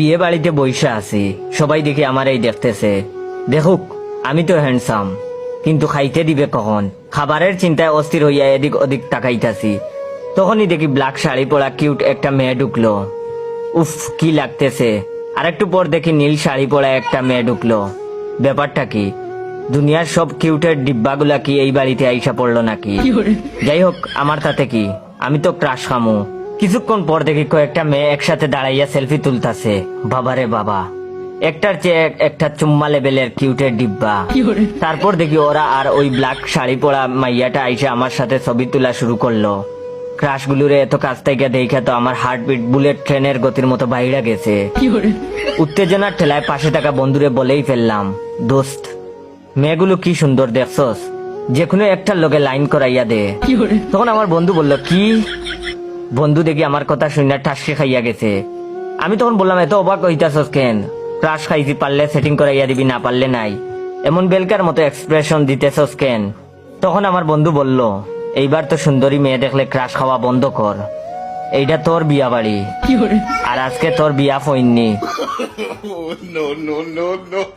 বিয়ে বাড়িতে বইসা আছি, সবাই দেখি আমার এই দেখতেছে। দেখুক আমি তো হ্যান্ডসাম, কিন্তু খাইতে দিবে কখন? খাবারের চিন্তায় অস্থির হইয়া এদিক ওদিক তাকাইতাছি। তখনই দেখি ব্ল্যাক শাড়ি পরা কিউট একটা মেয়ে ঢুকলো। উফ, কি লাগতেছে। আর একটু পর দেখি নীল শাড়ি পরা একটা মেয়ে ঢুকলো। ব্যাপারটা কি? দুনিয়ার সব কিউটের ডিব্বাগুলা কি এই বাড়িতে আইসা পড়লো নাকি? যাই হোক, আমার তাতে কি, আমি তো ক্রাশ খামু। কিছুক্ষণ পর দেখি কয়েকটা মেয়ে একসাথে দাঁড়াইয়া সেলফি তুলতাছে। বাবারে বাবা, একটার চেয়ে একটা চুম্মা লেভেলের কিউটের ডিব্বা। তারপর দেখি ওরা আর ওই ব্ল্যাক শাড়ি পরা মাইয়াটা আইসা আমার সাথে ছবি তোলা শুরু করলো। ক্রাশগুলোরে এত কাছ থেকে দেখে তো আমার হার্টবিট বুলেট ট্রেনের গতির মতো বাইরে গেছে। উত্তেজনার ঠেলায় পাশে থাকা বন্ধুরে বলেই ফেললাম, দোস্ত, মেয়েগুলো কি সুন্দর দেখছস, যে কোনো একটার লগে লাইন করাইয়া দে। তখন আমার বন্ধু বলল, কি? বন্ধু দেখি আমার কথা শুনে ঠাসকে খাইয়া গেছে। আমি তখন বললাম, এত অবাক হইতাছস কেন? ক্রাশ খাইছি, পারলে সেটিং করাইয়া দিবি, না পারলে নাই। এমন বেলকার মতো এক্সপ্রেশন দিতেছস কেন? তখন আমার বন্ধু বলল, এইবার তো সুন্দরী মেয়ে দেখলে ক্রাশ খাওয়া বন্ধ কর। এইটা তোর বিয়া বাড়ি, আর আজকে তোর বিয়া ফইননি।